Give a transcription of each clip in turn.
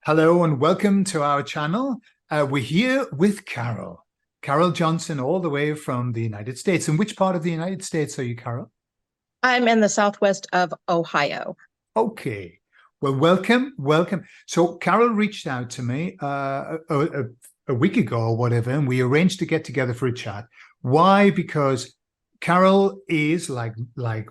Hello and welcome to our channel. We're here with Carol. Carol Johnson, all the way from the United States. And which part of the United States are you, Carol? I'm in the southwest of Ohio. Okay. Well, welcome. So Carol reached out to me a week ago or whatever, and we arranged to get together for a chat. Why? Because Carol is like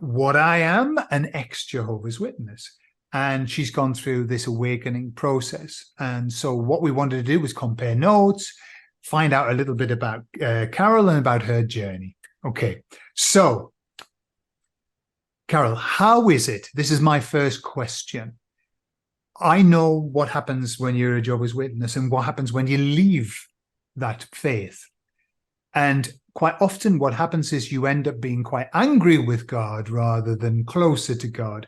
what I am, an ex-Jehovah's Witness. And she's gone through this awakening process. And so what we wanted to do was compare notes, find out a little bit about Carol and about her journey. Okay, so Carol, how is it? This is my first question. I know what happens when you're a Jehovah's Witness and what happens when you leave that faith. And quite often what happens is you end up being quite angry with God rather than closer to God.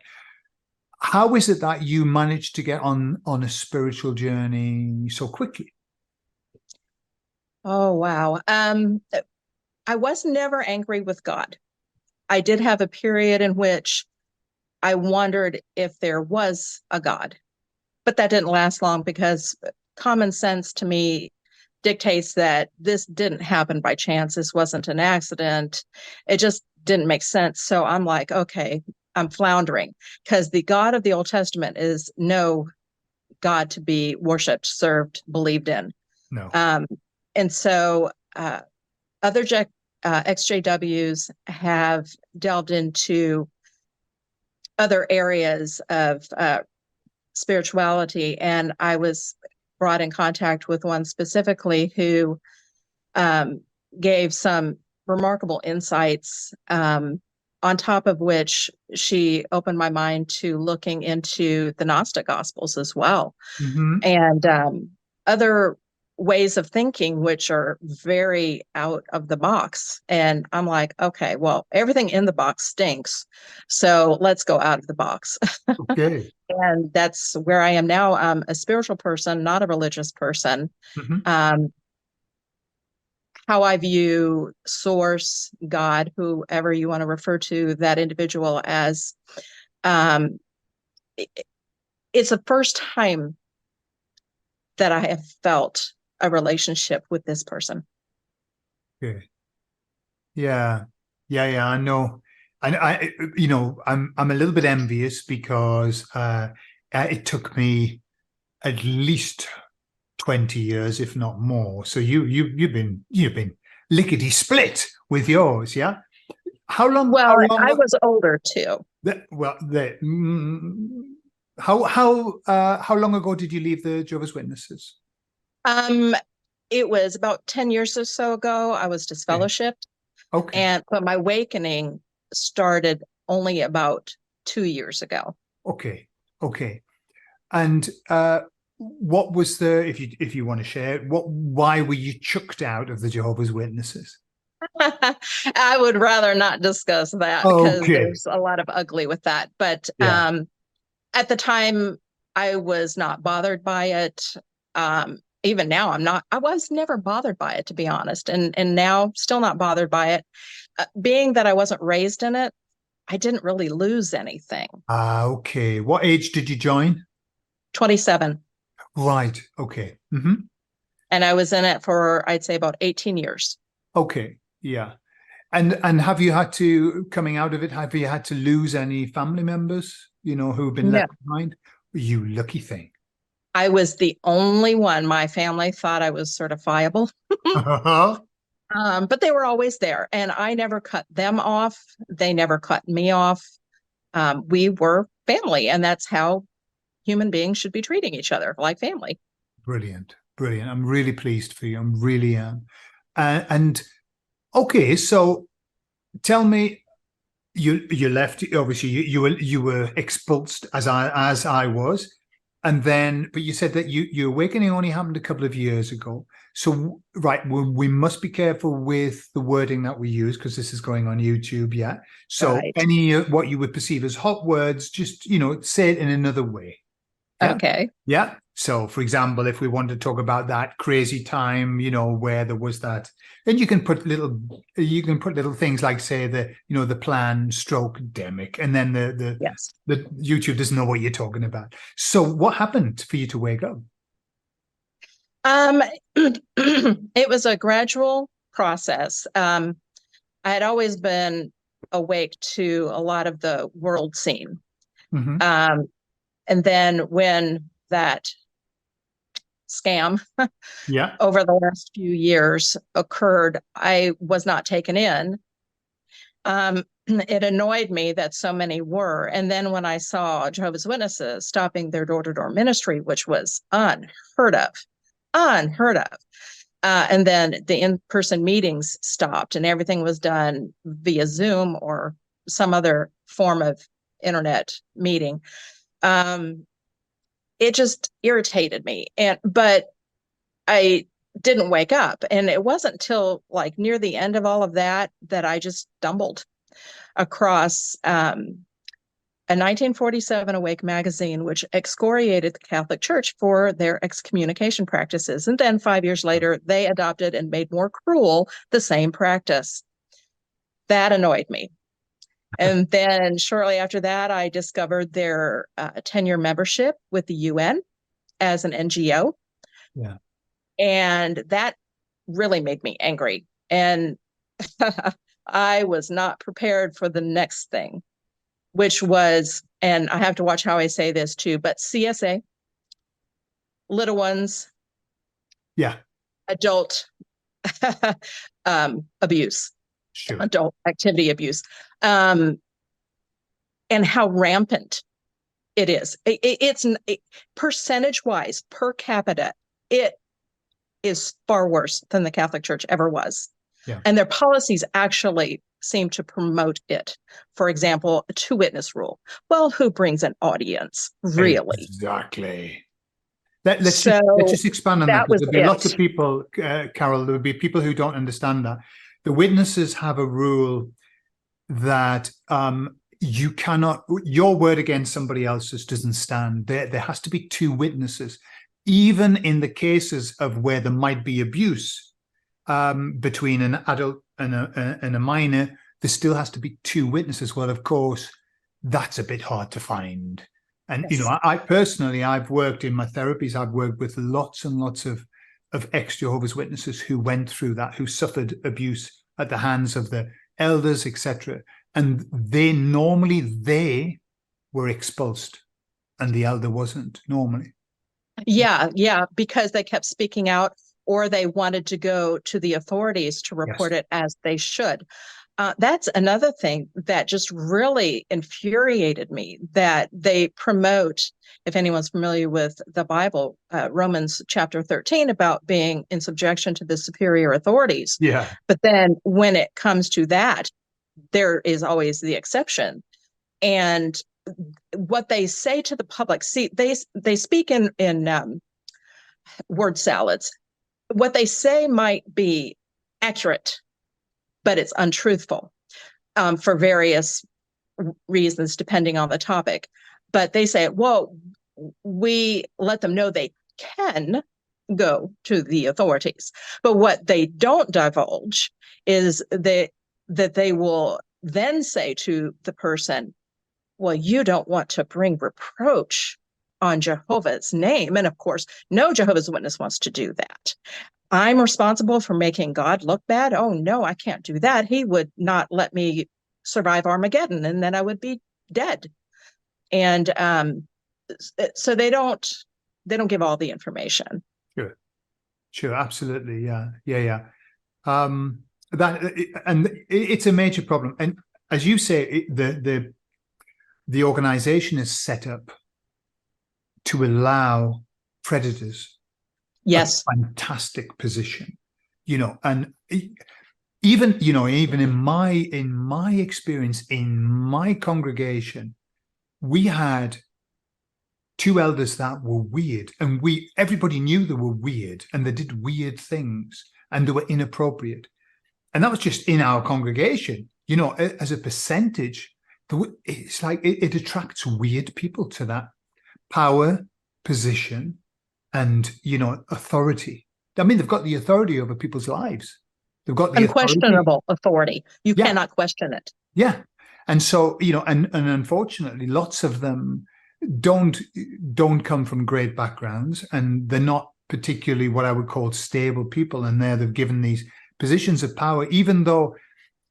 How is it that you managed to get on a spiritual journey so quickly? Oh, wow. I was never angry with God. I did have a period in which I wondered if there was a God, but that didn't last long because common sense to me dictates that this didn't happen by chance. This wasn't an accident. It just didn't make sense. So I'm like, okay, I'm floundering because the God of the Old Testament is no God to be worshipped, served, believed in. No. And so other ex-JWs have delved into other areas of spirituality. And I was brought in contact with one specifically who gave some remarkable insights, on top of which she opened my mind to looking into the Gnostic Gospels as well. Mm-hmm. And other ways of thinking, which are very out of the box. And I'm like, okay, well, everything in the box stinks. So let's go out of the box. Okay. And that's where I am now. I'm a spiritual person, not a religious person. Mm-hmm. How I view source, God, whoever you want to refer to that individual as, it's the first time that I have felt a relationship with this person. Okay. Yeah. I know. I'm a little bit envious because it took me at least 20 years, if not more. So you've been lickety split with yours, yeah? How long? Well, I was older too. How long ago did you leave the Jehovah's Witnesses? It was about 10 years or so ago. I was disfellowshipped. Okay. But my awakening started only about 2 years ago. Okay. And what was if you want to share, why were you chucked out of the Jehovah's Witnesses? I would rather not discuss that because there's a lot of ugly with that. But yeah. At the time, I was not bothered by it. Even now, I'm not. I was never bothered by it, to be honest, and now still not bothered by it. Being that I wasn't raised in it, I didn't really lose anything. Okay. What age did you join? 27. Right. Okay. Mm-hmm. And I was in it for, I'd say, about 18 years. Okay. Yeah. And have you had to, coming out of it, have you had to lose any family members, who've been left behind? You lucky thing. I was the only one. My family thought I was certifiable. But they were always there, and I never cut them off. They never cut me off. We were family, and that's how human beings should be treating each other, like family. Brilliant. I'm really pleased for you. I'm really am. And okay, so tell me, you left. Obviously, you were expulsed as I was, and then but you said that your awakening only happened a couple of years ago. So right, we must be careful with the wording that we use because this is going on YouTube. Yeah. So Right. any what you would perceive as hot words, just say it in another way. Yeah? Okay. Yeah. So, for example, if we want to talk about that crazy time, where there was that, then you can put little things like, say, the plan stroke demic, and then Yes. the YouTube doesn't know what you're talking about. So, what happened for you to wake up? Um, it was a gradual process. I had always been awake to a lot of the world scene. Mm-hmm. And then when that scam Yeah. over the last few years occurred, I was not taken in. It annoyed me that so many were. And then when I saw Jehovah's Witnesses stopping their door-to-door ministry, which was unheard of, unheard of. And then the in-person meetings stopped and everything was done via Zoom or some other form of internet meeting. It just irritated me. But I didn't wake up. And it wasn't until like near the end of all of that that I just stumbled across a 1947 Awake magazine, which excoriated the Catholic Church for their excommunication practices. And then 5 years later, they adopted and made more cruel the same practice. That annoyed me. And then shortly after that, I discovered their 10-year membership with the UN as an NGO. Yeah. And that really made me angry. And I was not prepared for the next thing, which was, and I have to watch how I say this too, but CSA, little ones, Yeah. adult abuse, Sure. adult activity abuse, and how rampant it is. It's percentage-wise, per capita, it is far worse than the Catholic Church ever was. Yeah. And their policies actually seem to promote it. For example, a two-witness rule. Well, who brings an audience, really? Exactly. Let's So just expand on that, that because was there'll be lots it. of people, Carol, there will be people who don't understand that. The witnesses have a rule that you cannot, your word against somebody else's doesn't stand. There has to be two witnesses, even in the cases of where there might be abuse between an adult and a minor. There still has to be two witnesses. Well, of course, that's a bit hard to find. And, Yes. I personally, I've worked in my therapies, I've worked with lots and lots of ex-Jehovah's Witnesses who went through that, who suffered abuse at the hands of the elders, etc. And they were expulsed and the elder wasn't normally. Yeah, because they kept speaking out or they wanted to go to the authorities to report Yes. it as they should. That's another thing that just really infuriated me, that they promote, if anyone's familiar with the Bible, Romans chapter 13, about being in subjection to the superior authorities. Yeah. But then when it comes to that, there is always the exception. And what they say to the public, see, they speak in word salads. What they say might be accurate, but it's untruthful for various reasons, depending on the topic. But they say, well, we let them know they can go to the authorities. But what they don't divulge is that they will then say to the person, well, you don't want to bring reproach on Jehovah's name. And of course, no Jehovah's Witness wants to do that. I'm responsible for making God look bad. Oh, no, I can't do that. He would not let me survive Armageddon, and then I would be dead. And so they don't give all the information. Sure, absolutely. Yeah. It's a major problem. And as you say, the organization is set up to allow predators Yes. a fantastic position, and even in my experience, in my congregation, we had two elders that were weird, and everybody knew they were weird, and they did weird things, and they were inappropriate. And that was just in our congregation. As a percentage, it's like it attracts weird people to that power, position, and authority. I mean, they've got the authority over people's lives. They've got the unquestionable authority. You cannot question it. Yeah. And so, and unfortunately, lots of them don't come from great backgrounds, and they're not particularly what I would call stable people, and they've given these positions of power, even though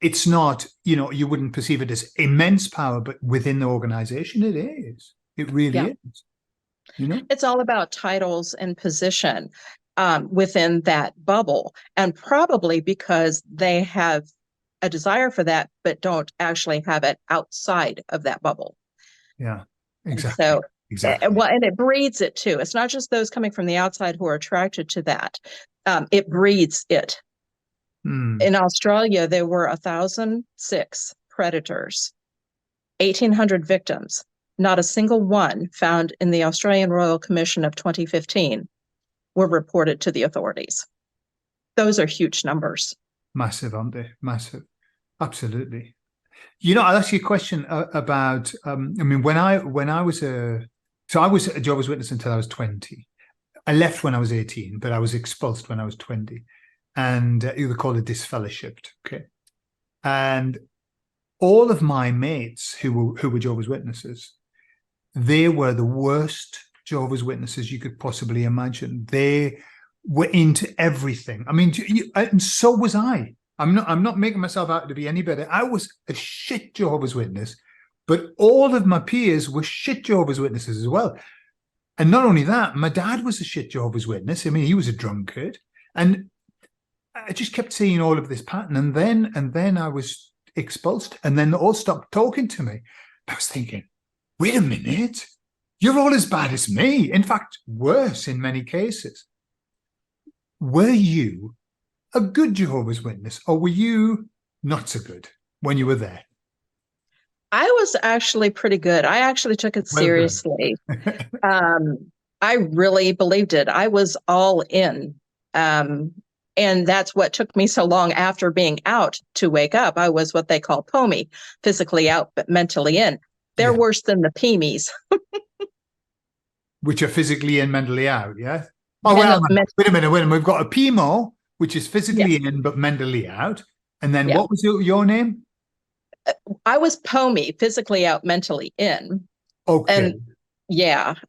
it's not, you wouldn't perceive it as immense power, but within the organization, it is. It really is. It's all about titles and position within that bubble, and probably because they have a desire for that, but don't actually have it outside of that bubble. Yeah, exactly. So, exactly. well, and it breeds it too. It's not just those coming from the outside who are attracted to that. It breeds it. In Australia, there were 1,006 predators, 1,800 victims. Not a single one found in the Australian Royal Commission of 2015 were reported to the authorities. Those are huge numbers. Massive, aren't they? Massive. Absolutely. I'll ask you a question about, when I was I was a Jehovah's Witness until I was 20. I left when I was 18, but I was expulsed when I was 20. And you would call it disfellowshipped. Okay. And all of my mates who were Jehovah's Witnesses, they were the worst Jehovah's Witnesses you could possibly imagine. They were into everything. I mean, and so was I. I'm not making myself out to be any better. I was a shit Jehovah's Witness, but all of my peers were shit Jehovah's Witnesses as well. And not only that, my dad was a shit Jehovah's Witness. I mean, he was a drunkard. And I just kept seeing all of this pattern. And then I was expulsed, and then they all stopped talking to me. I was thinking, wait a minute, you're all as bad as me. In fact, worse in many cases. Were you a good Jehovah's Witness, or were you not so good when you were there? I was actually pretty good. I actually took it seriously. I really believed it. I was all in. And that's what took me so long after being out to wake up. I was what they call POMI, physically out, but mentally in. They're worse than the PMEs. Which are physically in, mentally out, yeah? Oh, well, wait a minute. We've got a PMO, which is physically in, but mentally out. And then what was your name? I was POMI, physically out, mentally in. Okay.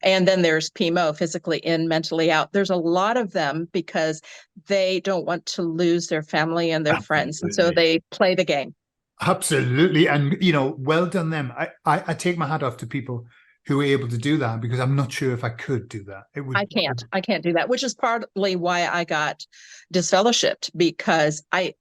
And then there's PMO, physically in, mentally out. There's a lot of them because they don't want to lose their family and their friends. And so they play the game. Absolutely. And, well done them. I take my hat off to people who are able to do that, because I'm not sure if I could do that. I can't do that, which is partly why I got disfellowshipped, because I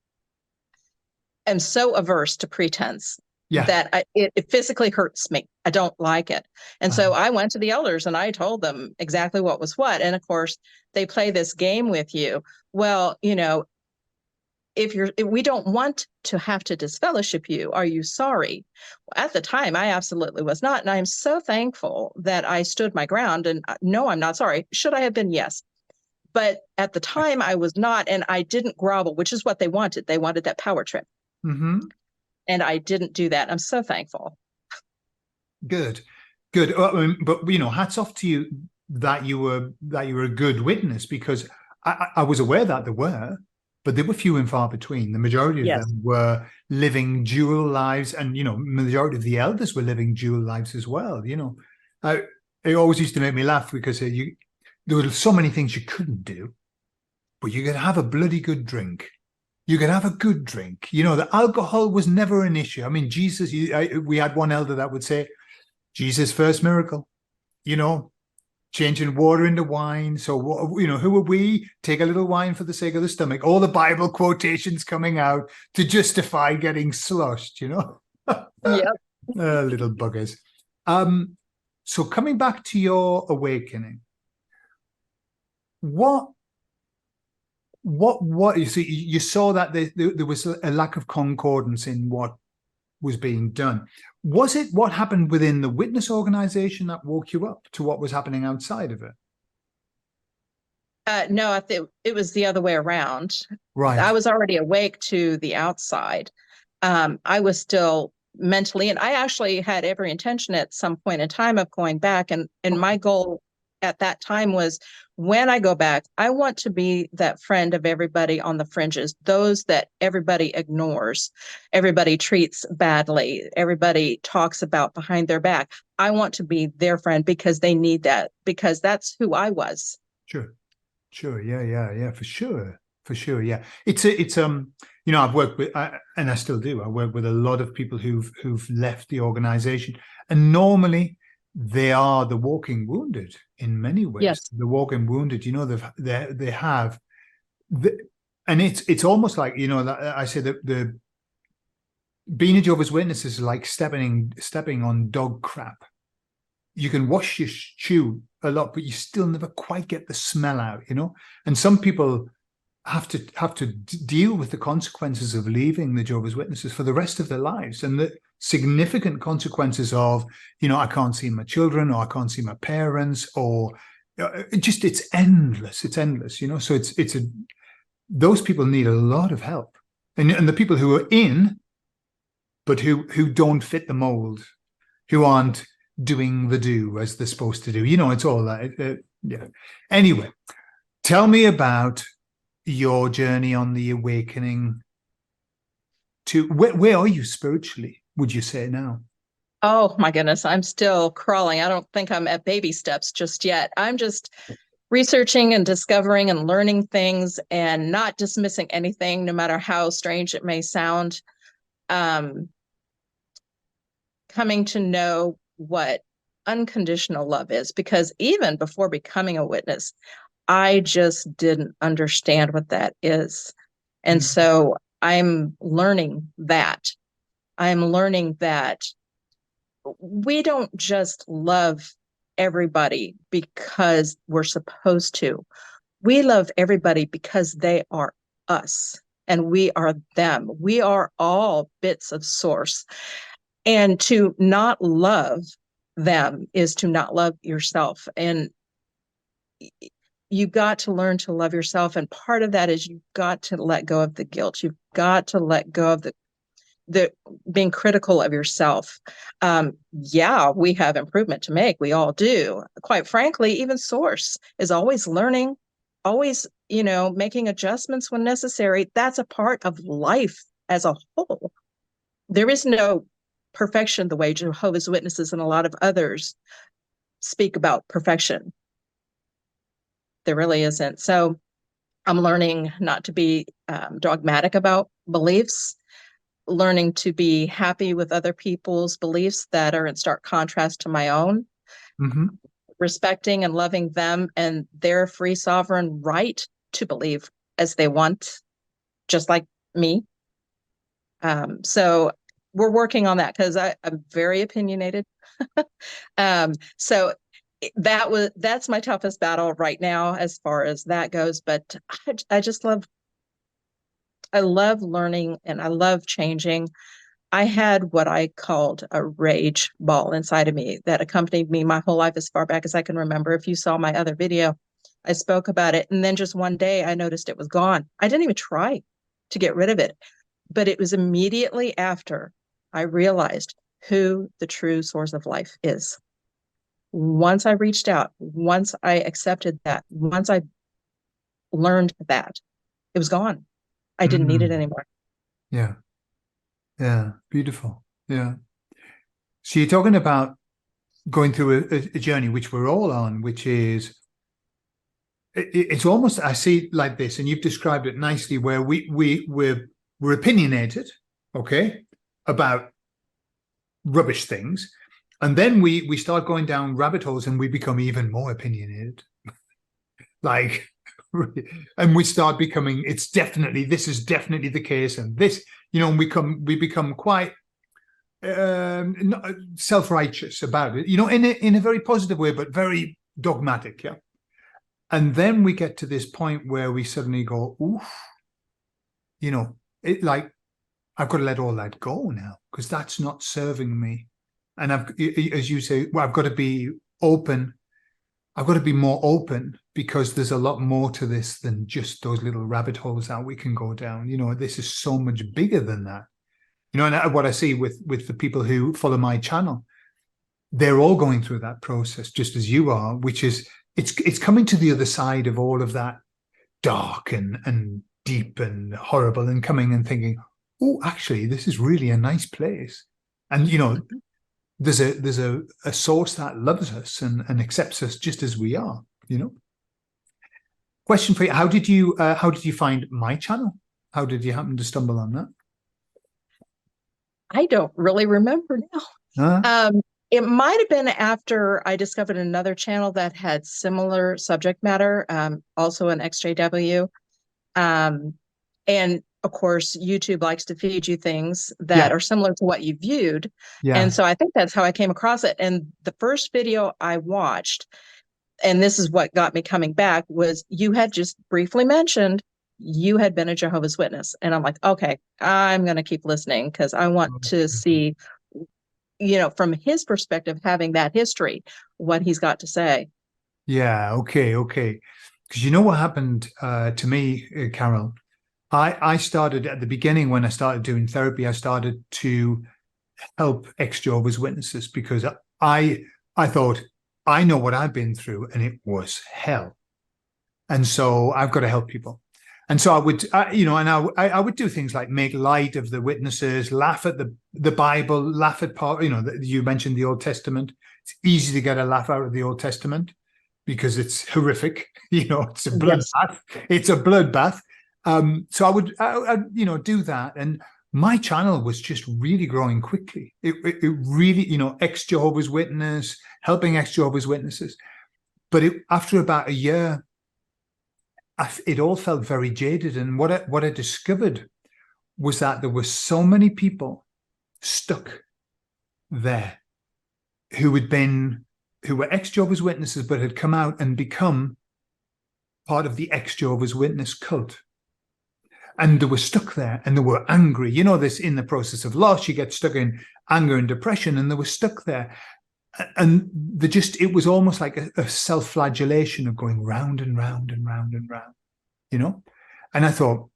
am so averse to pretense. That it physically hurts me. I don't like it. And so I went to the elders and I told them exactly what was what. And of course, they play this game with you. Well, if we don't want to have to disfellowship you, are you sorry? At the time, I absolutely was not. And I'm so thankful that I stood my ground. And no, I'm not sorry. Should I have been? Yes. But at the time, I was not. And I didn't grovel, which is what they wanted. They wanted that power trip. Mm-hmm. And I didn't do that. I'm so thankful. Good. But hats off to you that you were a good witness, because I was aware that there were, but they were few and far between. The majority of them were living dual lives, and majority of the elders were living dual lives as well. It always used to make me laugh, because there were so many things you couldn't do, but you could have a bloody good drink. You could have a good drink. The alcohol was never an issue. I mean, Jesus, we had one elder that would say, Jesus' first miracle, changing water into wine. So, who are we? Take a little wine for the sake of the stomach. All the Bible quotations coming out to justify getting sloshed, Little buggers. So coming back to your awakening, what you see, you saw that there was a lack of concordance in what was being done. Was it what happened within the witness organization that woke you up to what was happening outside of it? No, I think it was the other way around. Right. I was already awake to the outside. I was still mentally, and I actually had every intention at some point in time of going back. And my goal at that time was, when I go back, I want to be that friend of everybody on the fringes, those that everybody ignores, everybody treats badly, everybody talks about behind their back. I want to be their friend, because they need that, because that's who I was. Sure. Sure. Yeah. For sure. Yeah. It's you know, I've worked with, and I still do. I work with a lot of people who've left the organization, and normally they are the walking wounded in many ways. Yes. The walking wounded, you know, they have, the, and it's almost like, you know, I say that the being a Jehovah's Witness is like stepping on dog crap. You can wash your shoe a lot, but you still never quite get the smell out, you know. And some people have to deal with the consequences of leaving the Jehovah's Witnesses for the rest of their lives, and the significant consequences of, you know, I can't see my children, or I can't see my parents, or it's endless, you know. So it's a those people need a lot of help, and the people who are in, but who don't fit the mold, who aren't doing the do as they're supposed to do, you know, it's all that. Yeah. Anyway, tell me about your journey on the awakening to where are you spiritually, would you say now? Oh my goodness, I'm still crawling. I don't think I'm at baby steps just yet. I'm just researching and discovering and learning things and not dismissing anything, no matter how strange it may sound. Coming to know what unconditional love is, because even before becoming a witness, I just didn't understand what that is. And so I'm learning that. I'm learning that we don't just love everybody because we're supposed to. We love everybody because they are us and we are them. We are all bits of source. And to not love them is to not love yourself. And you've got to learn to love yourself. And part of that is you've got to let go of the guilt. You've got to let go of the being critical of yourself. Yeah, we have improvement to make. We all do. Quite frankly, even Source is always learning, always, you know, making adjustments when necessary. That's a part of life as a whole. There is no perfection the way Jehovah's Witnesses and a lot of others speak about perfection. There really isn't. So I'm learning not to be dogmatic about beliefs, learning to be happy with other people's beliefs that are in stark contrast to my own, respecting and loving them and their free sovereign right to believe as they want, just like me. So we're working on that because I'm very opinionated. So that's my toughest battle right now as far as that goes. But I just love learning and I love changing. I had what I called a rage ball inside of me that accompanied me my whole life as far back as I can remember. If you saw my other video, I spoke about it. And then just one day I noticed it was gone. I didn't even try to get rid of it, but it was immediately after I realized who the true source of life is. Once I reached out, once I accepted that, once I learned that, it was gone. I didn't need it anymore. Yeah. Yeah. Beautiful. Yeah. So you're talking about going through a journey, which we're all on, which is, it's almost, I see it like this, and you've described it nicely, where we're opinionated, okay, about rubbish things, and then we start going down rabbit holes and we become even more opinionated, like, and we start becoming, this is definitely the case, and this, you know, we become quite self-righteous about it, you know, in a very positive way, but very dogmatic. Yeah. And then we get to this point where we suddenly go, oof, you know, it, like, I've got to let all that go now because that's not serving me. And as you say, well, I've got to be open. I've got to be more open because there's a lot more to this than just those little rabbit holes that we can go down. You know, this is so much bigger than that. You know, and what I see with the people who follow my channel, they're all going through that process just as you are, which is, it's coming to the other side of all of that dark and deep and horrible, and coming and thinking, oh, actually, this is really a nice place. And, you know, there's a source that loves us and accepts us just as we are, you know. Question for you: how did you find my channel? How did you happen to stumble on that? I don't really remember now. Huh? It might have been after I discovered another channel that had similar subject matter, also an XJW. Um, and of course, YouTube likes to feed you things that Yeah, are similar to what you viewed. And yeah. so I think that's how I came across it. And the first video I watched, and this is what got me coming back, was you had just briefly mentioned you had been a Jehovah's Witness. And I'm like, okay, I'm going to keep listening because I want to see, from his perspective, having that history, what he's got to say. Yeah, okay, okay. Because you know what happened to me, Carol? I started at the beginning when I started doing therapy. I started to help ex-Jehovah's Witnesses because I thought I know what I've been through, and it was hell. And so I've got to help people. And so I would, and I would do things like make light of the witnesses, laugh at the Bible, laugh at part. You mentioned the Old Testament. It's easy to get a laugh out of the Old Testament because it's horrific. It's a Yes. bloodbath. It's a bloodbath. So I would, do that, and my channel was just really growing quickly. It really, ex-Jehovah's Witness, helping ex-Jehovah's Witnesses. But after about a year, it all felt very jaded. And what I discovered was that there were so many people stuck there who were ex-Jehovah's Witnesses, but had come out and become part of the ex-Jehovah's Witness cult. And they were stuck there and they were angry. This in the process of loss, you get stuck in anger and depression, and they were stuck there. And it was almost like a self-flagellation of going round and round and round and round, And I thought,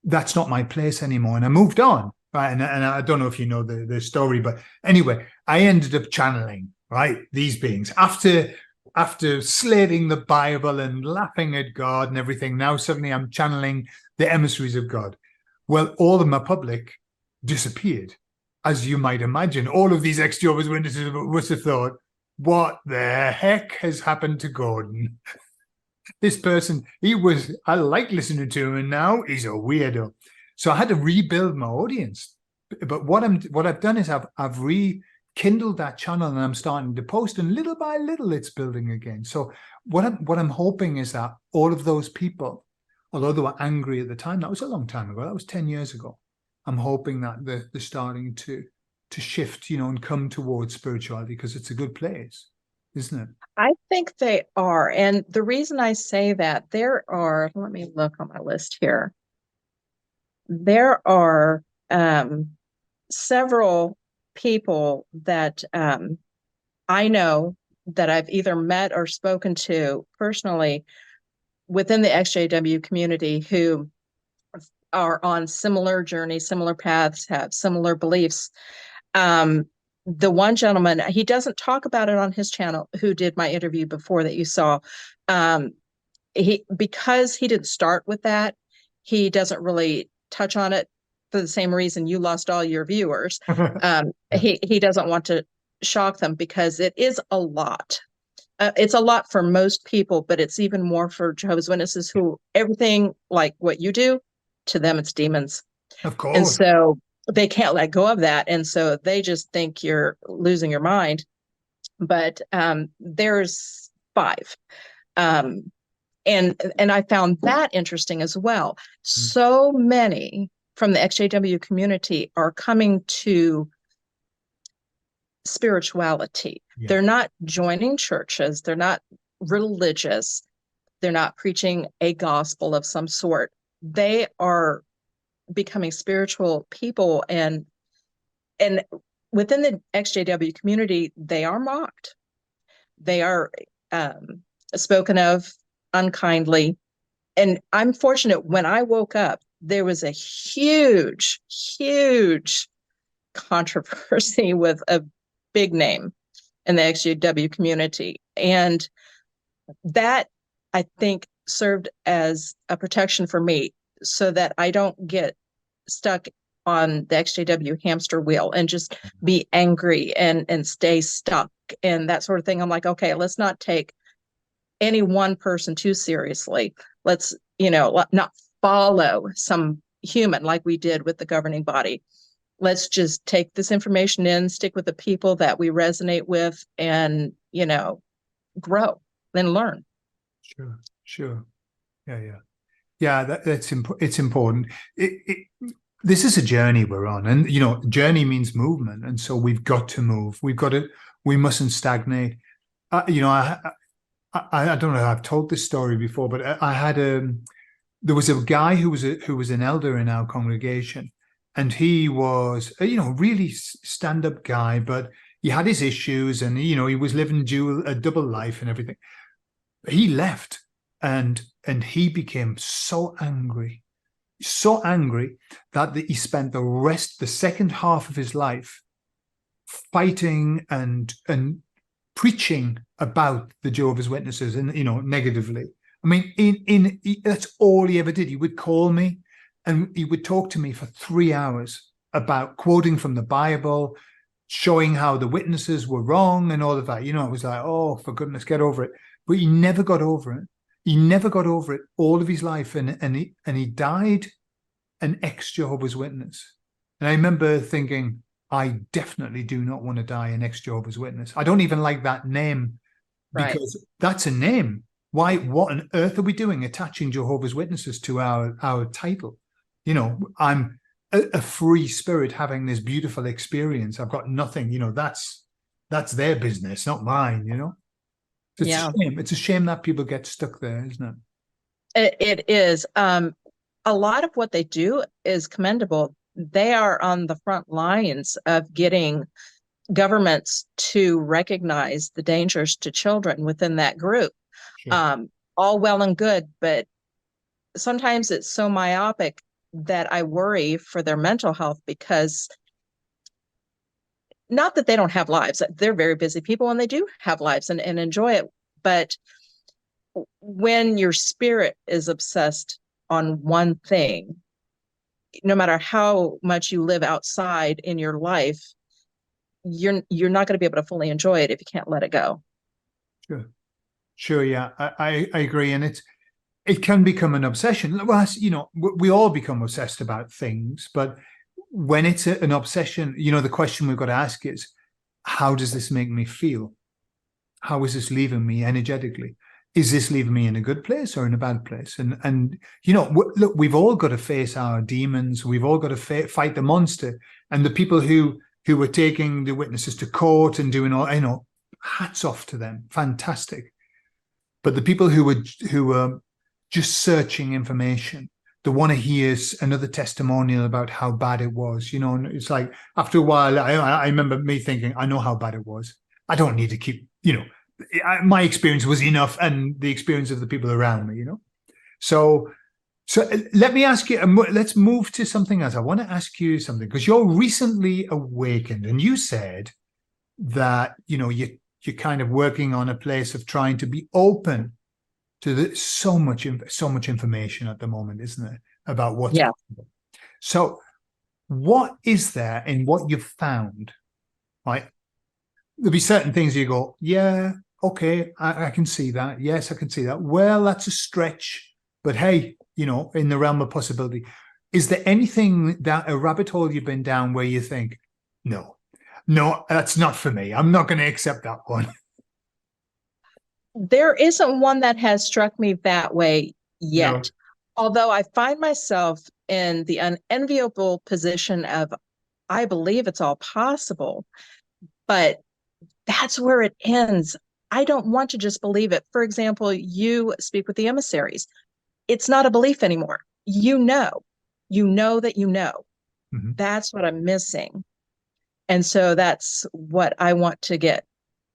that's not my place anymore. And I moved on, right? And I don't know if you know the story, but anyway, I ended up channeling, right, these beings after slating the Bible and laughing at God and everything. Now suddenly I'm channeling the emissaries of God. Well, all of my public disappeared, as you might imagine. All of these ex-Jehovah's Witnesses must have thought, what the heck has happened to Gordon? This person, I like listening to him, and now he's a weirdo. So I had to rebuild my audience. But what I've done is I've rekindled that channel, and I'm starting to post, and little by little it's building again. So what I'm hoping is that all of those people, although they were angry at the time, that was a long time ago, that was 10 years ago, I'm hoping that they're starting to shift, and come towards spirituality, because it's a good place, isn't it? I think they are. And the reason I say that, let me look on my list here. There are several people that I know that I've either met or spoken to personally within the XJW community who are on similar journeys, similar paths, have similar beliefs. The one gentleman, he doesn't talk about it on his channel, who did my interview before that you saw. Because he didn't start with that, he doesn't really touch on it for the same reason you lost all your viewers. Yeah. He doesn't want to shock them because it is a lot. It's a lot for most people, but it's even more for Jehovah's Witnesses, who everything like what you do, to them it's demons. Of And course. so they can't let go of that. And so they just think you're losing your mind. But there's five. And I found that interesting as well. So many from the XJW community are coming to spirituality. Yeah. They're not joining churches. They're not religious. They're not preaching a gospel of some sort. They are becoming spiritual people, and within the XJW community, they are mocked. They are spoken of unkindly. And I'm fortunate, when I woke up, there was a huge, huge controversy with a big name in the XJW community. And that, I think, served as a protection for me so that I don't get stuck on the XJW hamster wheel and just be angry and stay stuck and that sort of thing. I'm like, okay, let's not take any one person too seriously. Let's, not follow some human like we did with the governing body. Let's just take this information in, stick with the people that we resonate with, and, grow, then learn. Sure. Yeah. It's important. This is a journey we're on, and journey means movement, and so we've got to move. We mustn't stagnate. I don't know if I've told this story before, but I had there was a guy who was an elder in our congregation, and he was really stand-up guy, but he had his issues, and he was living a double life and everything. He left, and he became so angry that he spent the second half of his life fighting and preaching about the Jehovah's Witnesses, and negatively. I mean, that's all he ever did. He would call me and he would talk to me for 3 hours about quoting from the Bible, showing how the witnesses were wrong and all of that. It was like, oh, for goodness, get over it. But he never got over it. He never got over it all of his life, and he died an ex-Jehovah's Witness. And I remember thinking, I definitely do not want to die an ex-Jehovah's Witness. I don't even like that name, because that's a name. Why? What on earth are we doing attaching Jehovah's Witnesses to our title? I'm a free spirit having this beautiful experience. I've got nothing. That's their business, not mine. It's a shame. It's a shame that people get stuck there, isn't it? It is. A lot of what they do is commendable. They are on the front lines of getting governments to recognize the dangers to children within that group. Sure. All well and good, but sometimes it's so myopic that I worry for their mental health, because not that they don't have lives. They're very busy people and they do have lives and enjoy it. But when your spirit is obsessed on one thing, no matter how much you live outside in your life, you're not going to be able to fully enjoy it if you can't let it go. Sure. Yeah, I agree. And it can become an obsession. Well, we all become obsessed about things, but when it's an obsession, the question we've got to ask is, how does this make me feel? How is this leaving me energetically? Is this leaving me in a good place or in a bad place? And look, we've all got to face our demons. We've all got to fight the monster. And the people who were taking the witnesses to court and doing all, hats off to them. Fantastic. But the people who were just searching information, they want to hear another testimonial about how bad it was. And it's like, after a while, I remember me thinking, I know how bad it was. I don't need to keep, my experience was enough, and the experience of the people around me, So let me ask you, let's move to something else. I want to ask you something, because you're recently awakened, and you said that, you're kind of working on a place of trying to be open to so much information at the moment, isn't there, about what's possible. So what is there in what you've found, right? There'll be certain things you go, yeah, okay, I can see that. Yes, I can see that. Well, that's a stretch, but hey, in the realm of possibility. Is there anything, that a rabbit hole you've been down where you think, no, that's not for me. I'm not going to accept that one. There isn't one that has struck me that way yet. No. Although I find myself in the unenviable position of, I believe it's all possible, but that's where it ends. I don't want to just believe it. For example, you speak with the emissaries. It's not a belief anymore. You know that you know. Mm-hmm. That's what I'm missing. And so that's what I want to get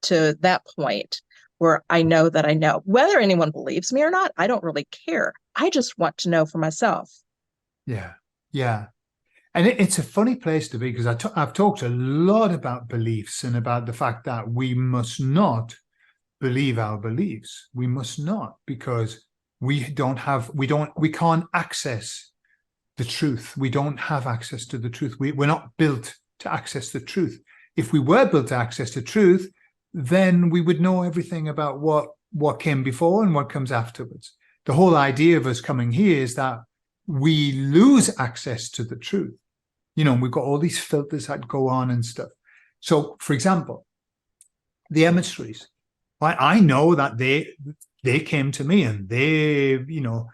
to, that point where I know that I know. Whether anyone believes me or not, I don't really care. I just want to know for myself. Yeah. And it's a funny place to be, because I've talked a lot about beliefs and about the fact that we must not believe our beliefs. We must not, because we can't access the truth. We don't have access to the truth. We're not built to access the truth. If we were built to access the truth, then we would know everything about what what came before and what comes afterwards. The whole idea of us coming here is that we lose access to the truth. You know, we've got all these filters that go on and stuff. So, for example, the emissaries, I know that they came to me and they, you know,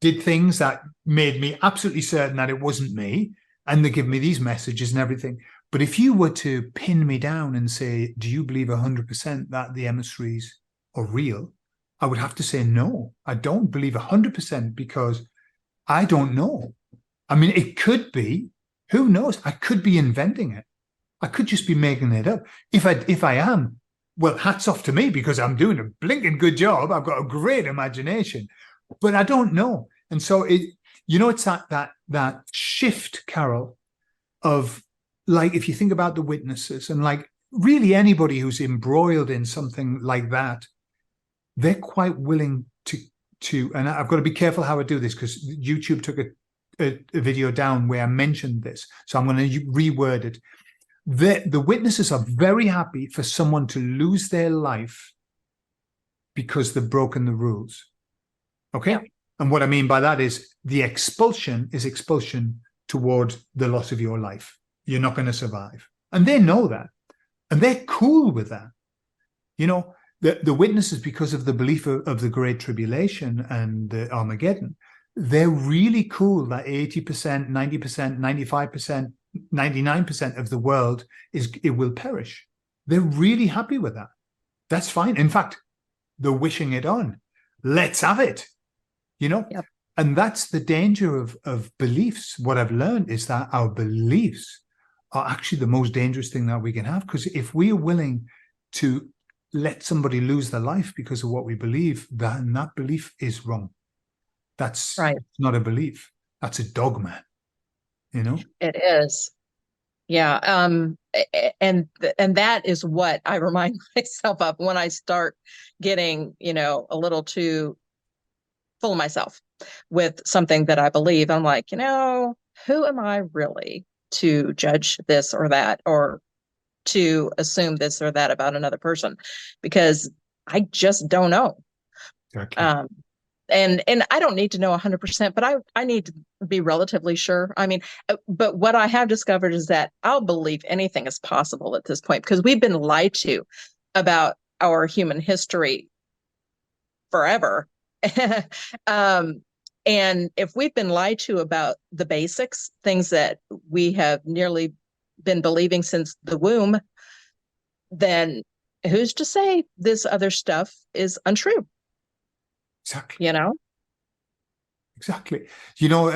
did things that made me absolutely certain that it wasn't me, and they give me these messages and everything. But if you were to pin me down and say, do you believe 100% that the emissaries are real? I would have to say, no, I don't believe 100% because I don't know. I mean, it could be, who knows? I could be inventing it. I could just be making it up. If I am, well, hats off to me because I'm doing a blinking good job. I've got a great imagination, but I don't know. And so it's that shift, Carol, of like, if you think about the witnesses and like really anybody who's embroiled in something like that, they're quite willing to, and I've got to be careful how I do this because YouTube took a video down where I mentioned this. So I'm going to reword it. The witnesses are very happy for someone to lose their life because they've broken the rules. Okay. Yeah. And what I mean by that is the expulsion is expulsion toward the loss of your life. You're not going to survive. And they know that. And they're cool with that. You know, the witnesses, because of the belief of the Great Tribulation and the Armageddon, they're really cool that 80%, 90%, 95%, 99% of the world it will perish. They're really happy with that. That's fine. In fact, they're wishing it on. Let's have it. You know? Yep. And that's the danger of beliefs. What I've learned is that our beliefs are actually the most dangerous thing that we can have, because if we are willing to let somebody lose their life because of what we believe, then that belief is wrong. That's right. Not a belief. That's a dogma. You know? It is. Yeah. And that is what I remind myself of when I start getting, you know, a little too full of myself with something that I believe. I'm like, you know, who am I really to judge this or that, or to assume this or that about another person? Because I just don't know. Okay. And I don't need to know 100%, but I need to be relatively sure. I mean, but what I have discovered is that I'll believe anything is possible at this point, because we've been lied to about our human history forever. And if we've been lied to about the basics, things that we have nearly been believing since the womb, then who's to say this other stuff is untrue? Exactly. You know? Exactly. You know,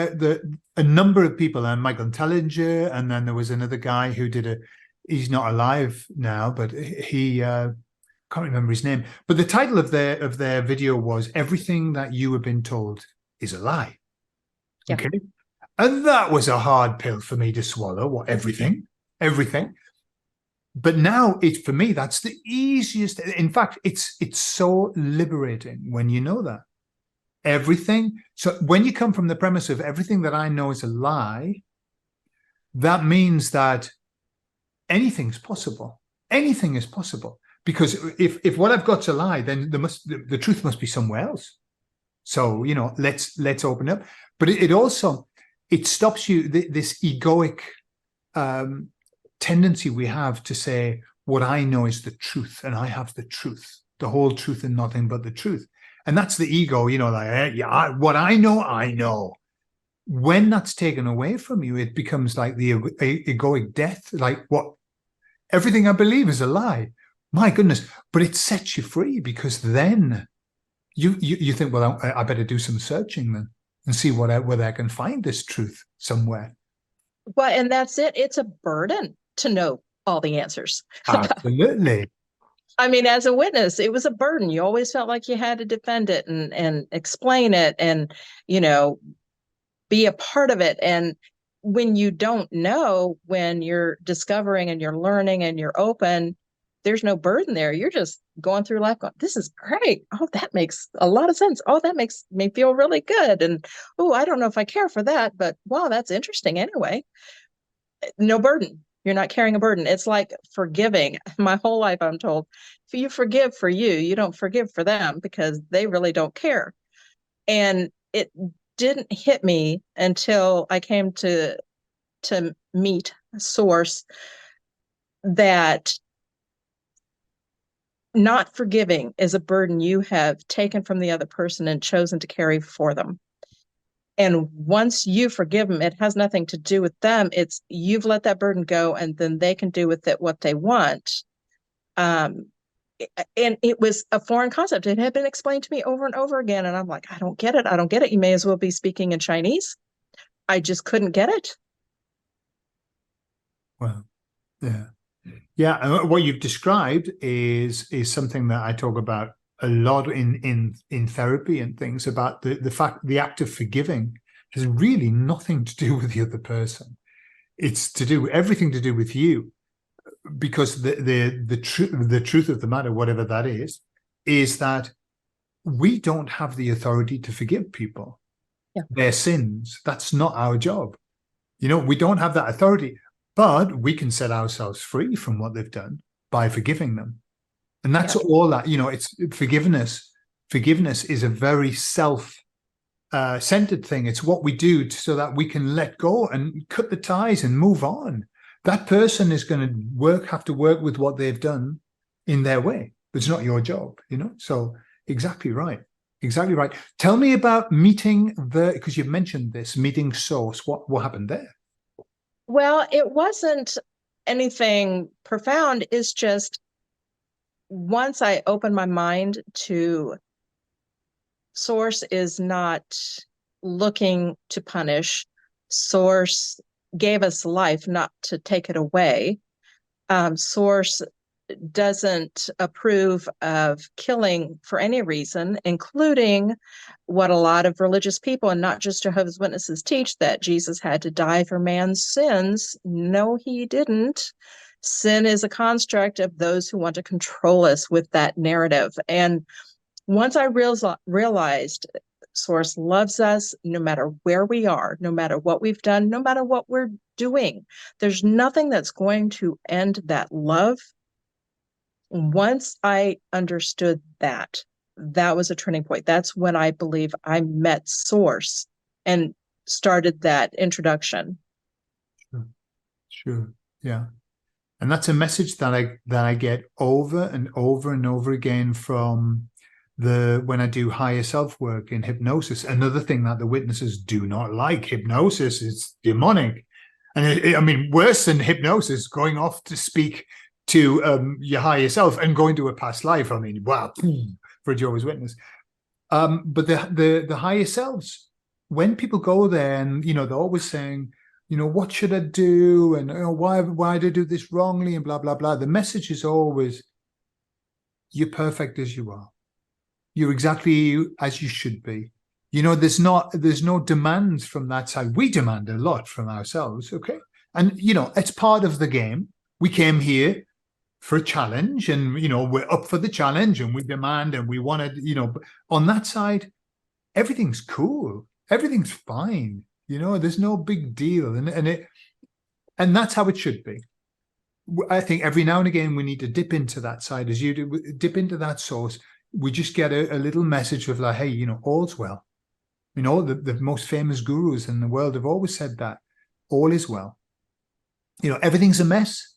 a number of people, and Michael Tellinger, and then there was another guy who did he's not alive now, but he can't remember his name. But the title of their video was "Everything That You Have Been Told Is a Lie." Yep. Okay. And that was a hard pill for me to swallow. What, everything? But now for me, that's the easiest. In fact, it's so liberating when you know that. Everything. So when you come from the premise of everything that I know is a lie, that means that anything's possible. Anything is possible. Because if what I've got's a lie, then the truth must be somewhere else. So, you know, let's open up. But it also stops you, this egoic tendency we have to say, what I know is the truth, and I have the truth, the whole truth and nothing but the truth. And that's the ego, you know, like, what I know. When that's taken away from you, it becomes like the egoic death, like what everything I believe is a lie. My goodness. But it sets you free, because then you think, well, I better do some searching then and see whether I can find this truth somewhere. Well, and that's it. It's a burden to know all the answers. Absolutely. I mean, as a witness, it was a burden. You always felt like you had to defend it and explain it and, you know, be a part of it. And when you don't know, when you're discovering and you're learning and you're open, there's no burden there. You're just going through life going, this is great. Oh, that makes a lot of sense. Oh, that makes me feel really good. And, oh, I don't know if I care for that, but wow, that's interesting anyway. No burden. You're not carrying a burden. It's like forgiving. My whole life, I'm told, if you forgive for you, you don't forgive for them because they really don't care. And it didn't hit me until I came to meet Source that not forgiving is a burden you have taken from the other person and chosen to carry for them. And once you forgive them, it has nothing to do with them. It's you've let that burden go, and then they can do with it what they want. Um, and it was a foreign concept. It had been explained to me over and over again. And I'm like, I don't get it. I don't get it. You may as well be speaking in Chinese. I just couldn't get it. Well, yeah. Yeah, and what you've described is something that I talk about a lot in therapy and things about the fact the act of forgiving has really nothing to do with the other person. It's to do everything to do with you, because the truth of the matter, whatever that is that we don't have the authority to forgive people their sins. That's not our job. We don't have that authority. But we can set ourselves free from what they've done by forgiving them. And that's all that, it's forgiveness. Forgiveness is a very self-centered thing. It's what we do so that we can let go and cut the ties and move on. That person is going to have to work with what they've done in their way. It's not your job, So exactly right. Exactly right. Tell me about meeting because you've mentioned this, meeting Source. What happened there? Well, it wasn't anything profound. It's just once I opened my mind to Source is not looking to punish. Source gave us life, not to take it away. Source doesn't approve of killing for any reason, including what a lot of religious people, and not just Jehovah's Witnesses, teach, that Jesus had to die for man's sins. No, he didn't. Sin is a construct of those who want to control us with that narrative. And once I realized Source loves us no matter where we are, no matter what we've done, no matter what we're doing, there's nothing that's going to end that love. Once I understood that, that was a turning point. That's when I believe I met Source and started that introduction. Sure. Yeah. And that's a message that I get over and over and over again from when I do higher self work in hypnosis. Another thing that the witnesses do not like, hypnosis is demonic. And I mean, worse than hypnosis, going off to speak to your higher self and going to a past life. I mean, wow, for a Jehovah's Witness. But the higher selves, when people go there and, they're always saying, what should I do? And why did I do this wrongly? And blah, blah, blah. The message is always, you're perfect as you are. You're exactly as you should be. There's no demands from that side. We demand a lot from ourselves, okay? And, it's part of the game. We came here for a challenge and, we're up for the challenge and we demand and we want to, but on that side, everything's cool. Everything's fine. There's no big deal. And that's how it should be. I think every now and again, we need to dip into that side as you do, dip into that source. We just get a little message of like, hey, all's well. The most famous gurus in the world have always said that all is well. Everything's a mess,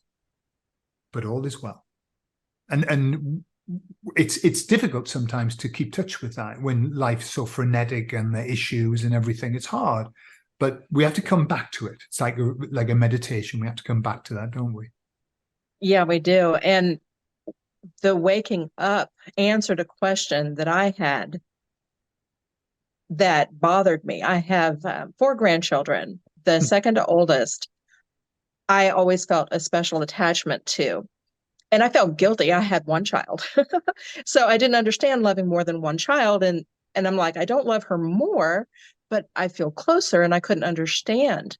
but all is well. And it's difficult sometimes to keep touch with that when life's so frenetic and the issues and everything. It's hard, but we have to come back to it. It's like a meditation. We have to come back to that, don't we? Yeah, we do. And the waking up answered a question that I had that bothered me. I have 4 grandchildren. The second oldest, I always felt a special attachment to. And I felt guilty. I had one child. So I didn't understand loving more than one child. And I'm like, I don't love her more, but I feel closer, and I couldn't understand.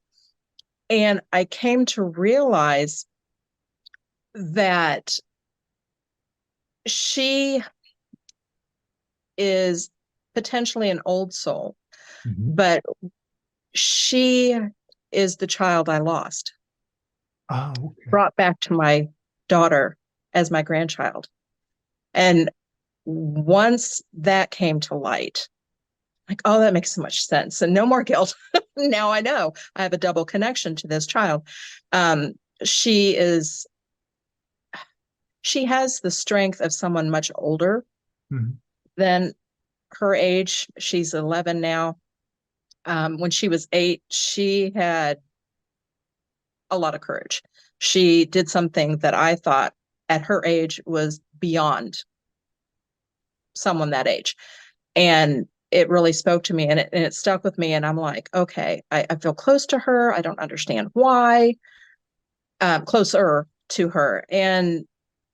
And I came to realize that she is potentially an old soul, but she is the child I lost. Oh, okay. brought back to my daughter as my grandchild. And once that came to light, like, oh, that makes so much sense. And no more guilt. Now I know I have a double connection to this child. Um, she is, she has the strength of someone much older Mhm. than her age. She's 11 now. When she was 8, she had a lot of courage. She did something that I thought at her age was beyond someone that age. And it really spoke to me, and it stuck with me. And I'm like, okay, I feel close to her. I don't understand why, closer to her. And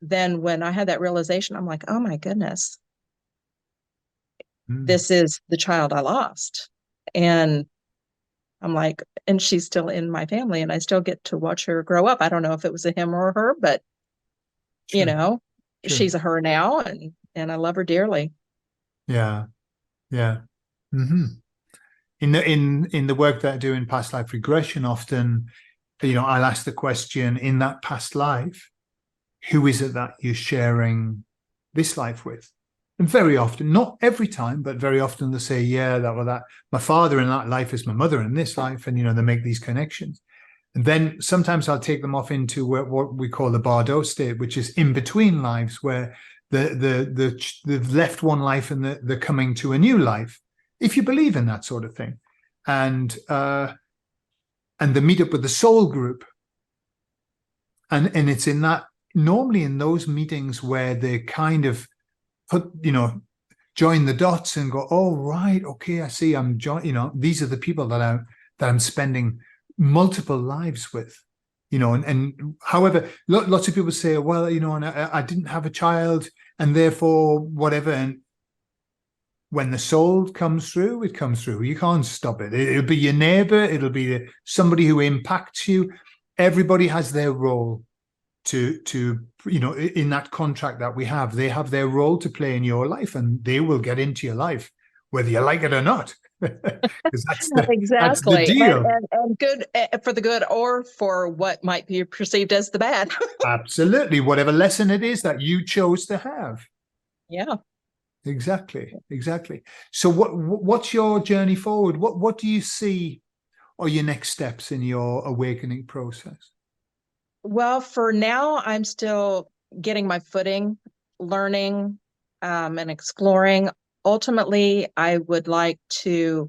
then when I had that realization, I'm like, oh my goodness, Mm. this is the child I lost. And I'm like, and she's still in my family, and I still get to watch her grow up. I don't know if it was a him or a her, but you Sure, know, sure. she's a her now, and I love her dearly. Yeah, yeah. Hmm. In the work that I do in past life regression, often, I'll ask the question, in that past life, who is it that you're sharing this life with? And very often, not every time, but very often they say, yeah, that my father in that life is my mother in this life, and they make these connections. And then sometimes I'll take them off into what we call the Bardo state, which is in between lives, where they've left one life and they're coming to a new life, if you believe in that sort of thing. And they meet up with the soul group. And it's in that, normally in those meetings where they kind of put, join the dots and go, oh, right, okay, I see. These are the people that I'm spending multiple lives with, and however, lots of people say, well, and I didn't have a child and therefore whatever. And when the soul comes through, it comes through. You can't stop it. It'll be your neighbor. It'll be somebody who impacts you. Everybody has their role to in that contract that we have. They have their role to play in your life, and they will get into your life whether you like it or not, because that's the Exactly. deal. And good, for the good or for what might be perceived as the bad. Absolutely, whatever lesson it is that you chose to have. Yeah. Exactly. So what's your journey forward? What do you see are your next steps in your awakening process? Well, for now, I'm still getting my footing, learning, and exploring. Ultimately, I would like to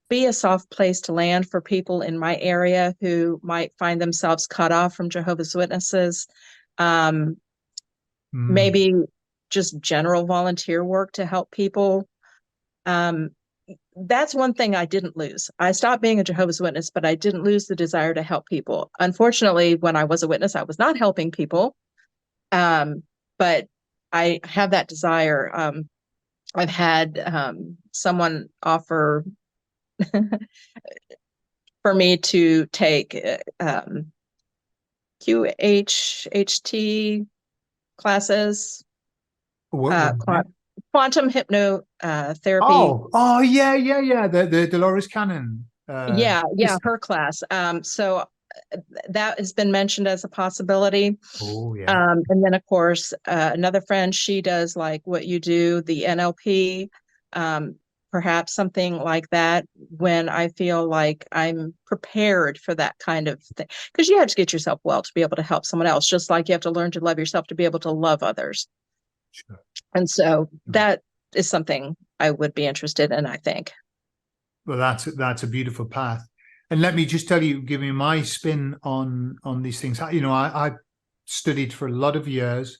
be a soft place to land for people in my area who might find themselves cut off from Jehovah's Witnesses. Um, Mm. Maybe just general volunteer work to help people. Um, that's one thing I didn't lose. I stopped being a Jehovah's Witness, but I didn't lose the desire to help people. Unfortunately, when I was a witness, I was not helping people. But I have that desire. I've had someone offer for me to take QHHT classes, What? quantum hypno therapy. Oh, yeah. The Dolores Cannon. Yeah, yeah, Sister. her class. So that has been mentioned as a possibility. Oh, yeah. And then, of course, another friend, she does like what you do, the NLP, um, perhaps something like that when I feel like I'm prepared for that kind of thing. Because you have to get yourself well to be able to help someone else, just like you have to learn to love yourself to be able to love others. Sure. And so that is something I would be interested in, I think. Well, that's a beautiful path. And let me just tell you, give me my spin on these things. I studied for a lot of years.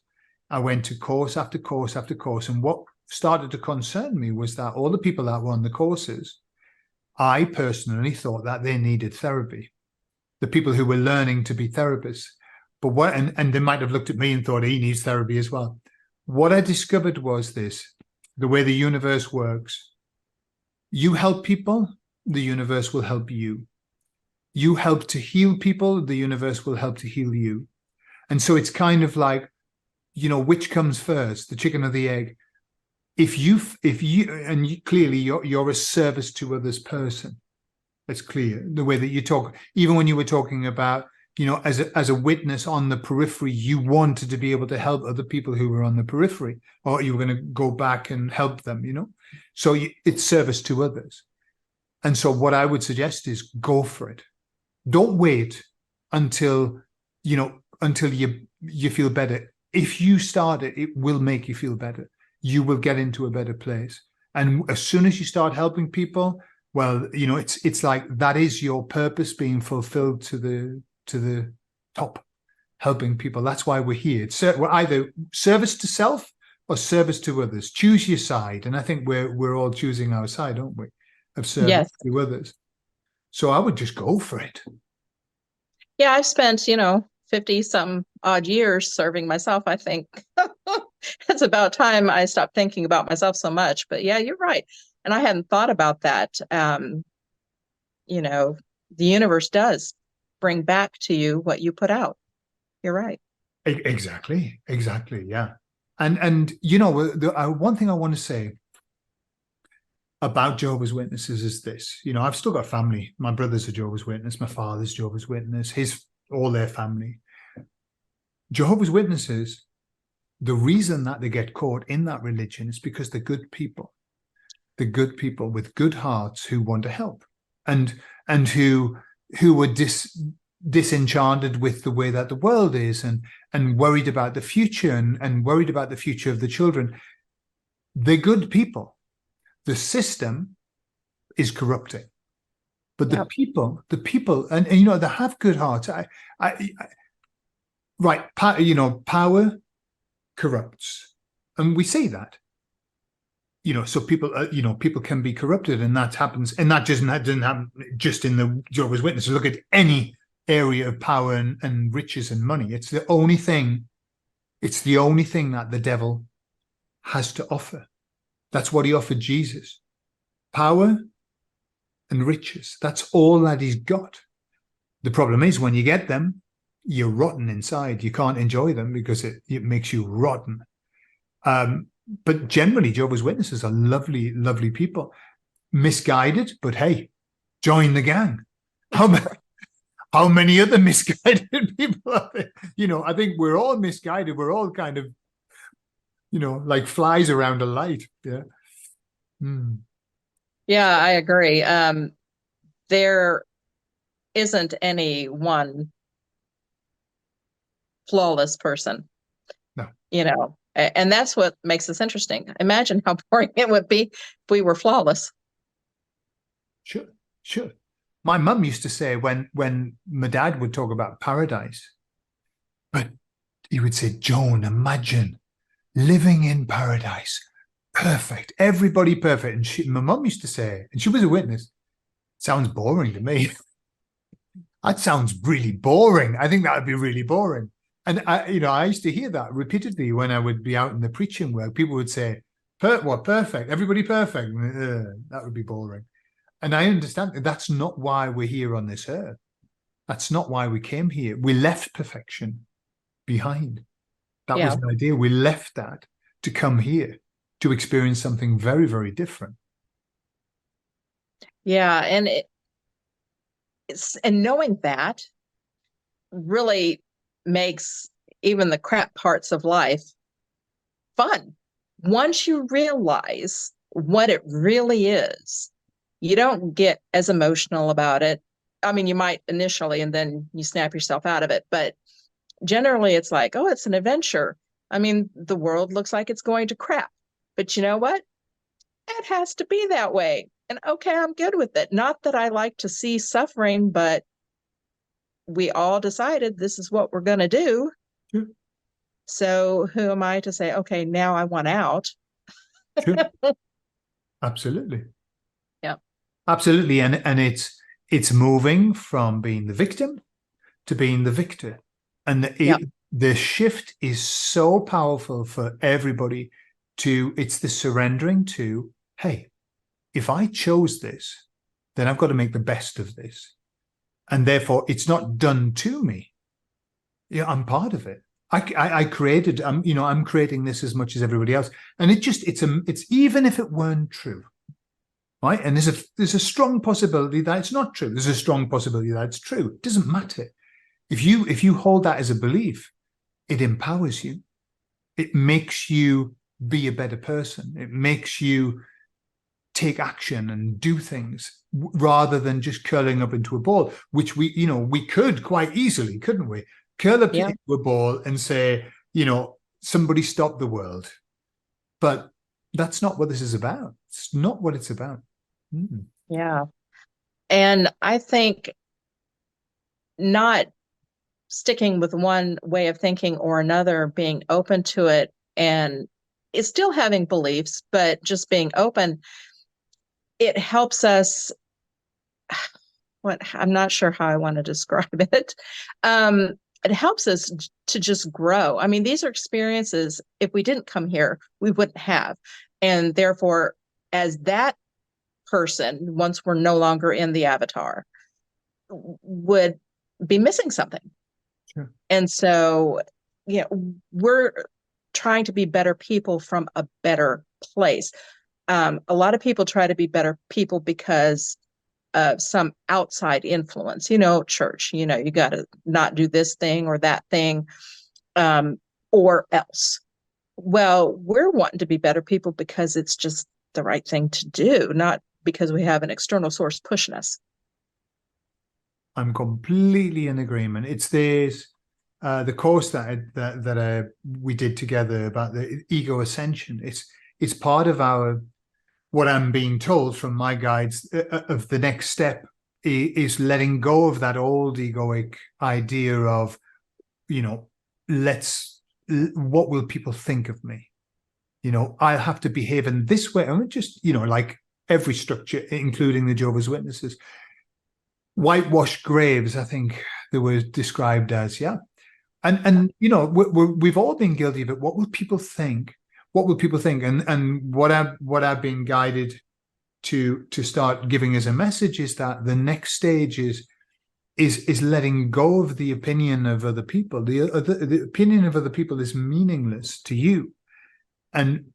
I went to course after course after course, and what started to concern me was that all the people that were on the courses, I personally thought that they needed therapy. The people who were learning to be therapists, but and they might have looked at me and thought he needs therapy as well. What I discovered was this: the way the universe works. You help people, the universe will help you. You help to heal people, the universe will help to heal you. And so it's kind of like, which comes first, the chicken or the egg? Clearly you're a service to others person. That's clear. The way that you talk, even when you were talking about, you know, as a witness on the periphery, you wanted to be able to help other people who were on the periphery, or you were going to go back and help them, you know. So it's service to others. And so what I would suggest is go for it. Don't wait until, you know, until you feel better. If you start it, it will make you feel better. You will get into a better place. And as soon as you start helping people, well, you know, it's like that is your purpose being fulfilled to the top, helping people. That's why we're here. We're either service to self or service to others. Choose your side. And I think we're all choosing our side, aren't we? Of service Yes. to others. So I would just go for it. Yeah, I've spent, you know, 50 some odd years serving myself. I think it's about time I stopped thinking about myself so much. But yeah, you're right. And I hadn't thought about that. You know, the universe does bring back to you what you put out. You're right. Exactly. Yeah. And you know, one thing I want to say about Jehovah's Witnesses is this. You know, I've still got family. My brother's a Jehovah's Witness. My father's Jehovah's Witness. All their family. Jehovah's Witnesses, the reason that they get caught in that religion is because they're good people. They're good people with good hearts who want to help, and who were disenchanted with the way that the world is, and worried about the future, and worried about the future of the children. They're good people. The system is corrupting, but the people, and you know, they have good hearts. You know, power corrupts, and we see that. You know, so people, you know, people can be corrupted, and that happens, and that doesn't happen just in the Jehovah's Witnesses. Look at any area of power and riches and money. It's the only thing. It's the only thing that the devil has to offer. That's what he offered Jesus. Power and riches. That's all that he's got. The problem is when you get them, you're rotten inside. You can't enjoy them because it makes you rotten. But generally, Jehovah's Witnesses are lovely, lovely people. Misguided, but hey, join the gang. How many other misguided people are there? You know, I think we're all misguided. We're all kind of, you know, like flies around a light. Yeah. Yeah, I agree. There isn't any one flawless person. No. You know, and that's what makes this interesting. Imagine how boring it would be if we were flawless. Sure. My mum used to say when my dad would talk about paradise, but he would say, Joan, imagine living in paradise. Perfect. Everybody perfect. And my mum used to say, and she was a witness, sounds boring to me. That sounds really boring. I think that would be really boring. And I used to hear that repeatedly when I would be out in the preaching work. People would say, what, perfect? Everybody perfect? That would be boring. And I understand that's not why we're here on this earth. That's not why we came here. We left perfection behind. That was the idea. We left that to come here to experience something very, very different. Yeah, and and knowing that really makes even the crap parts of life fun. Once you realize what it really is, you don't get as emotional about it. I mean, you might initially, and then you snap yourself out of it. But generally, it's like, oh, it's an adventure. I mean, the world looks like it's going to crap. But you know what? It has to be that way. And okay, I'm good with it. Not that I like to see suffering, but we all decided this is what we're going to do. Sure. So who am I to say, okay, now I want out? Sure. Absolutely. Yeah. Absolutely. And it's moving from being the victim to being the victor. And the shift is so powerful for everybody it's the surrendering to, hey, if I chose this, then I've got to make the best of this. And therefore it's not done to me. Yeah, I'm part of it. I created, I'm creating this as much as everybody else. And it's even if it weren't true, right? And there's a strong possibility that it's not true. There's a strong possibility that it's true. It doesn't matter. if you hold that as a belief, it empowers you. It makes you be a better person. It makes you take action and do things rather than just curling up into a ball, which we could quite easily, couldn't we? Curl up into a ball and say, somebody stop the world. But that's not what this is about. It's not what it's about. Yeah. And I think not sticking with one way of thinking or another, being open to it, and it's still having beliefs, but just being open, it helps us. I'm not sure how I want to describe it. It helps us to just grow. I mean, these are experiences, if we didn't come here, we wouldn't have. And therefore, as that person, once we're no longer in the avatar, would be missing something. Sure. And so, we're trying to be better people from a better place. A lot of people try to be better people because of some outside influence, church, you got to not do this thing or that thing, or else. Well, we're wanting to be better people because it's just the right thing to do, not because we have an external source pushing us. I'm completely in agreement. It's this, the course that we did together about the ego ascension. It's part of what I'm being told from my guides of the next step is letting go of that old egoic idea of, what will people think of me? I'll have to behave in this way. I'm just, like every structure, including the Jehovah's Witnesses. Whitewashed graves, I think they were described as, yeah. And we've all been guilty of it. What will people think? What will people think? And what I've been guided to start giving as a message is that the next stage is letting go of the opinion of other people. The opinion of other people is meaningless to you. And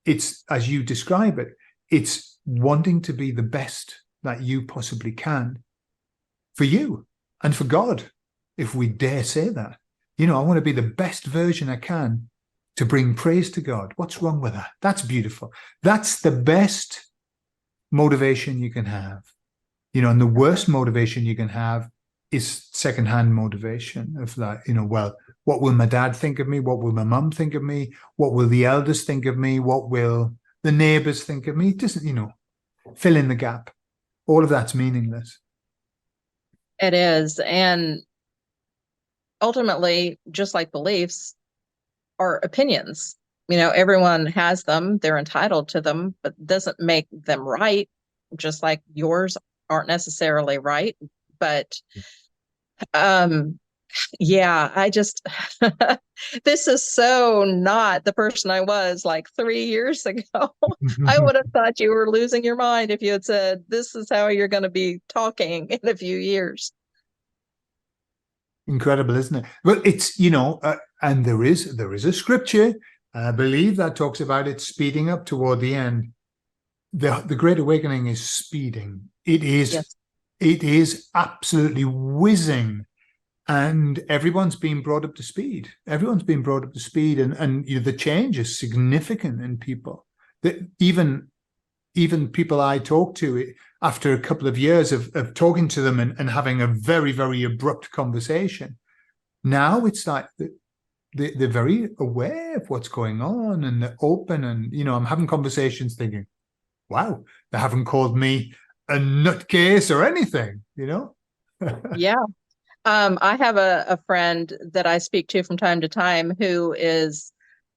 it's, as you describe it, it's wanting to be the best that you possibly can for you and for God, if we dare say that. I want to be the best version I can to bring praise to God. What's wrong with that? That's beautiful. That's the best motivation you can have. And the worst motivation you can have is secondhand motivation of that, well, what will my dad think of me? What will my mum think of me? What will the elders think of me? What will the neighbors think of me? It doesn't, fill in the gap. All of that's meaningless. It is. And ultimately, just like beliefs, are opinions. Everyone has them, they're entitled to them, but doesn't make them right, just like yours aren't necessarily right. But I just this is so not the person I was like 3 years ago. I would have thought you were losing your mind if you had said this is how you're going to be talking in a few years. Incredible, isn't it? Well, it's, and there is a scripture, I believe, that talks about it speeding up toward the end. The Great Awakening is speeding. It is, yes. It is absolutely whizzing, and everyone's been brought up to speed. Everyone's been brought up to speed, and the change is significant in people. That even people I talk to after a couple of years of talking to them and having a very, very abrupt conversation, now it's like they're very aware of what's going on and they're open. And, I'm having conversations thinking, wow, they haven't called me a nutcase or anything, Yeah. I have a friend that I speak to from time to time who is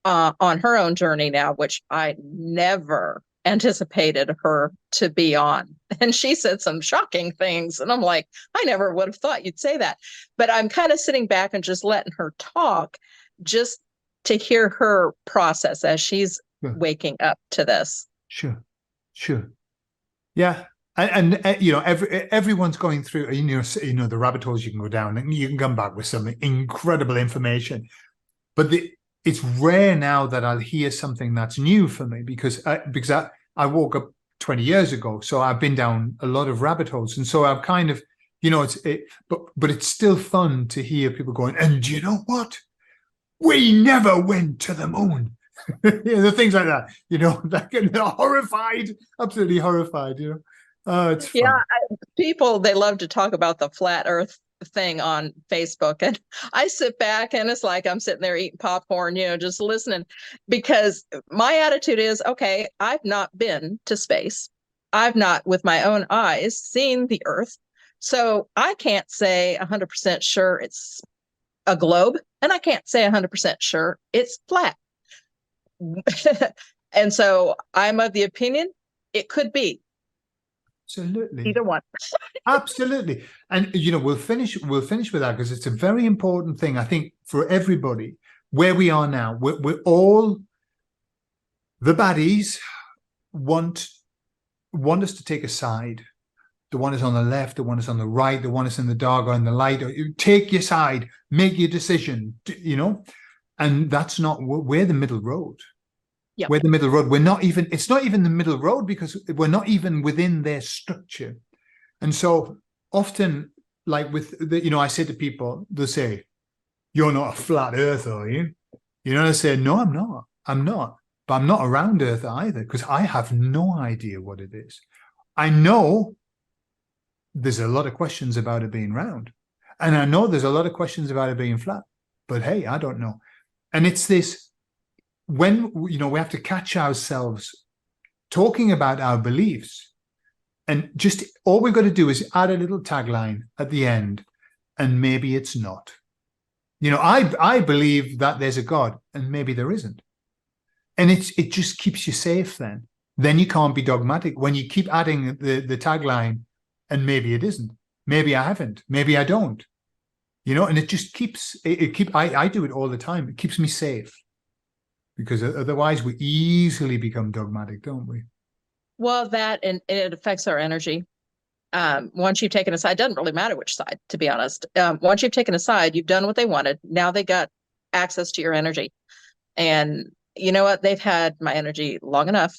on her own journey now, which I never anticipated her to be on. And she said some shocking things. And I'm like, I never would have thought you'd say that. But I'm kind of sitting back and just letting her talk just to hear her process as she's waking up to this. Sure. Yeah. And everyone's going through, the rabbit holes you can go down and you can come back with some incredible information. But it's rare now that I'll hear something that's new for me because I woke up 20 years ago. So I've been down a lot of rabbit holes. And so I've kind of, You know, but it's still fun to hear people going, and you know what? We never went to the moon. The things like that, that get horrified, absolutely horrified, Oh, it's fun. Yeah, people, they love to talk about the flat earth thing on Facebook. And I sit back and it's like I'm sitting there eating popcorn, just listening, because my attitude is, okay, I've not been to space. I've not, with my own eyes, seen the earth. So I can't say 100% sure it's a globe, and I can't say 100% sure it's flat. And so I'm of the opinion it could be. Absolutely. Either one. Absolutely. And we'll finish with that, because it's a very important thing, I think, for everybody. Where we are now, we're all, the baddies want us to take a side. The one is on the left, the one is on the right, the one is in the dark or in the light. Or you take your side, make your decision, and that's not, we're the middle road. Yep. We're the middle road. It's not even the middle road, because we're not even within their structure. And so often, like with I say to people, they'll say, "You're not a flat earther, are you?" I say, "No, I'm not. I'm not. But I'm not a round earther either, because I have no idea what it is. I know there's a lot of questions about it being round, and I know there's a lot of questions about it being flat. But hey, I don't know." And it's this, when we have to catch ourselves talking about our beliefs. And just all we've got to do is add a little tagline at the end, and maybe it's not. I believe that there's a God, and maybe there isn't. And it just keeps you safe then. Then you can't be dogmatic when you keep adding the tagline, and maybe it isn't. Maybe I haven't. Maybe I don't. And it just keeps I do it all the time. It keeps me safe, because otherwise we easily become dogmatic, don't we? Well, and it affects our energy. Once you've taken a side, it doesn't really matter which side, to be honest. Once you've taken a side, you've done what they wanted. Now they got access to your energy. And you know what? They've had my energy long enough.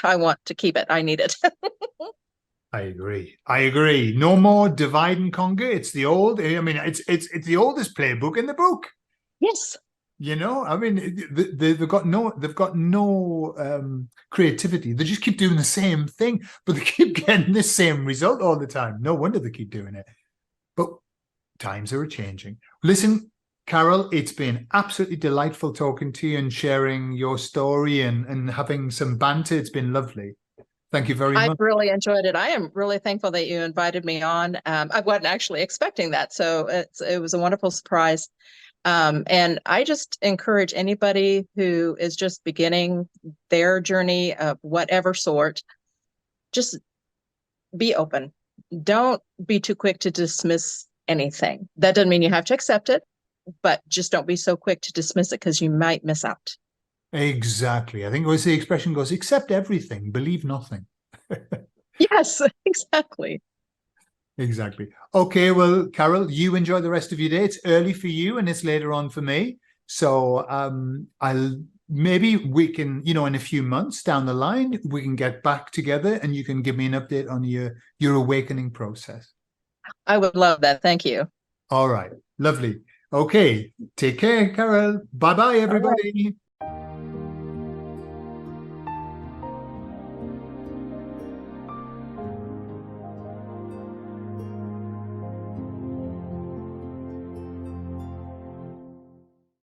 I want to keep it. I need it. I agree. No more divide and conquer. It's the old, it's the oldest playbook in the book. Yes. They've got no creativity. They just keep doing the same thing, but they keep getting the same result all the time. No wonder they keep doing it. But times are changing. Listen, Carol, it's been absolutely delightful talking to you and sharing your story and having some banter. It's been lovely. Thank you very much. I really enjoyed it. I am really thankful that you invited me on. I wasn't actually expecting that, so it was a wonderful surprise. And I just encourage anybody who is just beginning their journey of whatever sort, just be open. Don't be too quick to dismiss anything. That doesn't mean you have to accept it, but just don't be so quick to dismiss it, because you might miss out. Exactly. I think it was the expression goes, accept everything, believe nothing. Yes, exactly. Exactly. Okay, well, Carol, you enjoy the rest of your day. It's early for you and it's later on for me. So maybe we can, in a few months down the line, we can get back together and you can give me an update on your awakening process. I would love that. Thank you. All right. Lovely. Okay. Take care, Carol. Bye-bye, everybody.